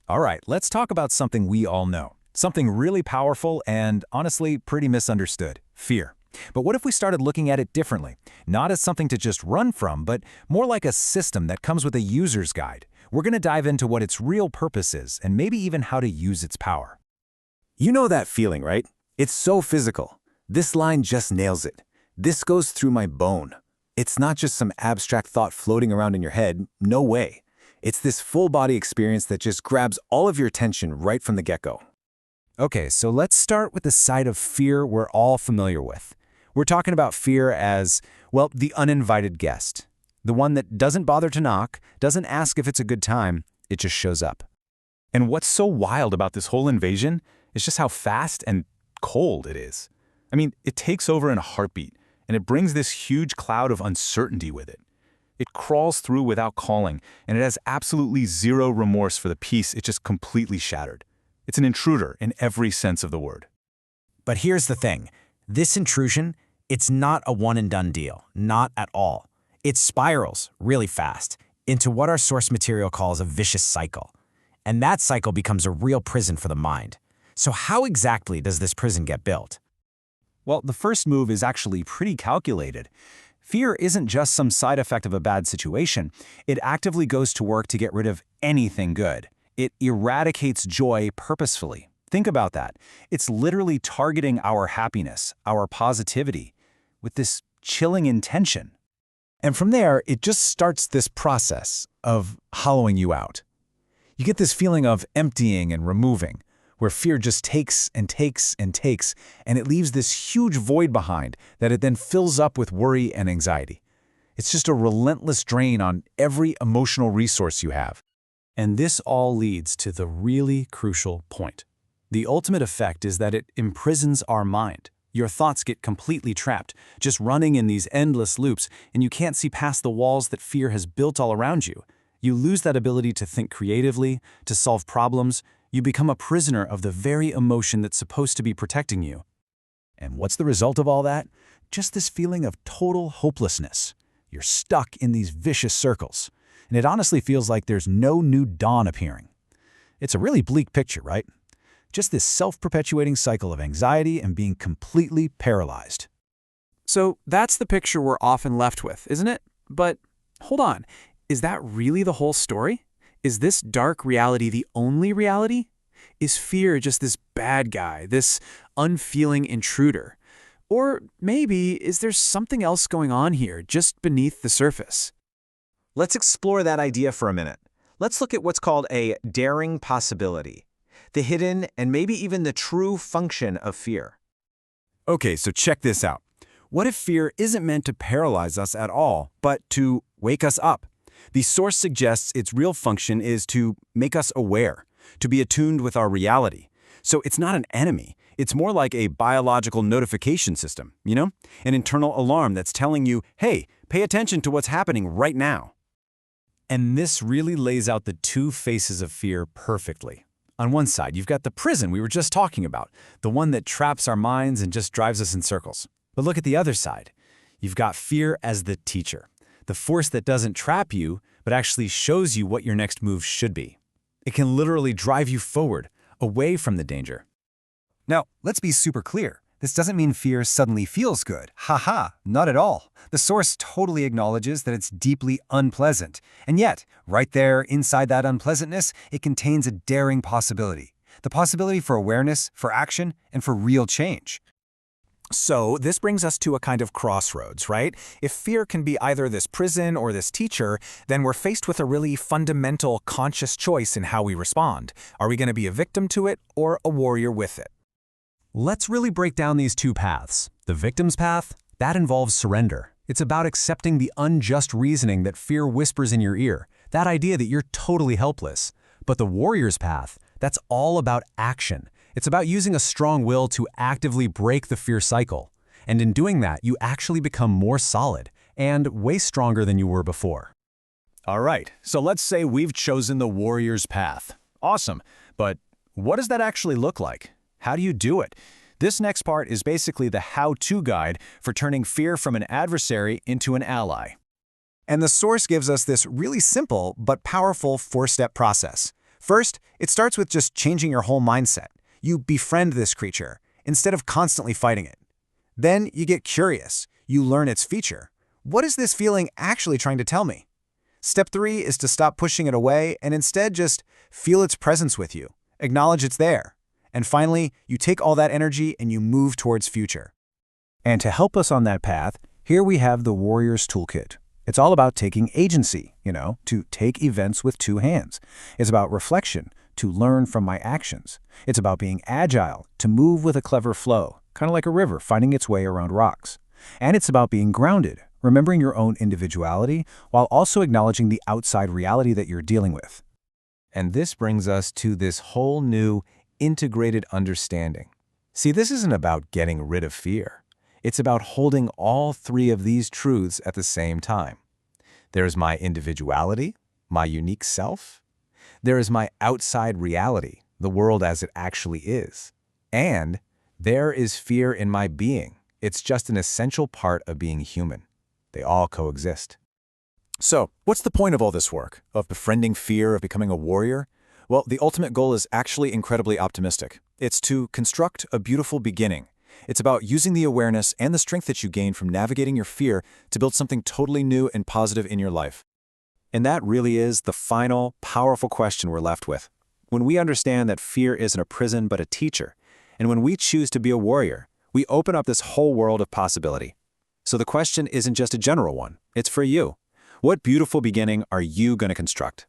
All right, let's talk about something we all know. Something really powerful and, honestly, pretty misunderstood. Fear. But what if we started looking at it differently? Not as something to just run from, but more like a system that comes with a user's guide. We're going to dive into what its real purpose is and maybe even how to use its power. You know that feeling, right? It's so physical. This line just nails it. This goes through my bone. It's not just some abstract thought floating around in your head. No way. It's this full-body experience that just grabs all of your attention right from the get-go. Okay, so let's start with the side of fear we're all familiar with. We're talking about fear as, well, the uninvited guest. The one that doesn't bother to knock, doesn't ask if it's a good time, it just shows up. And what's so wild about this whole invasion is just how fast and cold it is. I mean, it takes over in a heartbeat, and it brings this huge cloud of uncertainty with it. It crawls through without calling, and it has absolutely zero remorse for the peace it just completely shattered. It's an intruder in every sense of the word. But here's the thing. This intrusion, it's not a one-and-done deal. Not at all. It spirals really fast into what our source material calls a vicious cycle. And that cycle becomes a real prison for the mind. So how exactly does this prison get built? Well, the first move is actually pretty calculated. Fear isn't just some side effect of a bad situation. It actively goes to work to get rid of anything good. It eradicates joy purposefully. Think about that. It's literally targeting our happiness, our positivity, with this chilling intention. And from there, it just starts this process of hollowing you out. You get this feeling of emptying and removing, where fear just takes and takes and takes, and it leaves this huge void behind that it then fills up with worry and anxiety. It's just a relentless drain on every emotional resource you have. And this all leads to the really crucial point. The ultimate effect is that it imprisons our mind. Your thoughts get completely trapped, just running in these endless loops, and you can't see past the walls that fear has built all around you. You lose that ability to think creatively, to solve problems. You become a prisoner of the very emotion that's supposed to be protecting you. And what's the result of all that? Just this feeling of total hopelessness. You're stuck in these vicious circles. And it honestly feels like there's no new dawn appearing. It's a really bleak picture, right? Just this self-perpetuating cycle of anxiety and being completely paralyzed. So that's the picture we're often left with, isn't it? But hold on, is that really the whole story? Is this dark reality the only reality? Is fear just this bad guy, this unfeeling intruder? Or maybe is there something else going on here just beneath the surface? Let's explore that idea for a minute. Let's look at what's called a daring possibility, the hidden and maybe even the true function of fear. Okay, so check this out. What if fear isn't meant to paralyze us at all, but to wake us up? The source suggests its real function is to make us aware, to be attuned with our reality. So it's not an enemy. It's more like a biological notification system, you know? An internal alarm that's telling you, hey, pay attention to what's happening right now. And this really lays out the two faces of fear perfectly. On one side, you've got the prison we were just talking about, the one that traps our minds and just drives us in circles. But look at the other side. You've got fear as the teacher, the force that doesn't trap you, but actually shows you what your next move should be. It can literally drive you forward, away from the danger. Now, let's be super clear. This doesn't mean fear suddenly feels good. Haha, not at all. The source totally acknowledges that it's deeply unpleasant. And yet, right there inside that unpleasantness, it contains a daring possibility. The possibility for awareness, for action, and for real change. So this brings us to a kind of crossroads, right? If fear can be either this prison or this teacher, then we're faced with a really fundamental conscious choice in how we respond. Are we going to be a victim to it or a warrior with it? Let's really break down these two paths. The victim's path, that involves surrender. It's about accepting the unjust reasoning that fear whispers in your ear, that idea that you're totally helpless. But the warrior's path, that's all about action. It's about using a strong will to actively break the fear cycle. And in doing that, you actually become more solid and way stronger than you were before. All right, so let's say we've chosen the warrior's path. Awesome, but what does that actually look like? How do you do it? This next part is basically the how-to guide for turning fear from an adversary into an ally. And the source gives us this really simple but powerful 4-step process. First, it starts with just changing your whole mindset. You befriend this creature, instead of constantly fighting it. Then you get curious. You learn its feature. What is this feeling actually trying to tell me? Step 3 is to stop pushing it away and instead just feel its presence with you. Acknowledge it's there. And finally, you take all that energy and you move towards future. And to help us on that path, here we have the Warrior's Toolkit. It's all about taking agency, to take events with 2 hands. It's about reflection, to learn from my actions. It's about being agile, to move with a clever flow, kind of like a river finding its way around rocks. And it's about being grounded, remembering your own individuality while also acknowledging the outside reality that you're dealing with. And this brings us to this whole new integrated understanding. See, this isn't about getting rid of fear. It's about holding all 3 of these truths at the same time. There's my individuality, my unique self. There is my outside reality, the world as it actually is. And there is fear in my being. It's just an essential part of being human. They all coexist. So, what's the point of all this work? Of befriending fear, of becoming a warrior? Well, the ultimate goal is actually incredibly optimistic. It's to construct a beautiful beginning. It's about using the awareness and the strength that you gain from navigating your fear to build something totally new and positive in your life. And that really is the final, powerful question we're left with. When we understand that fear isn't a prison but a teacher, and when we choose to be a warrior, we open up this whole world of possibility. So the question isn't just a general one, it's for you. What beautiful beginning are you going to construct?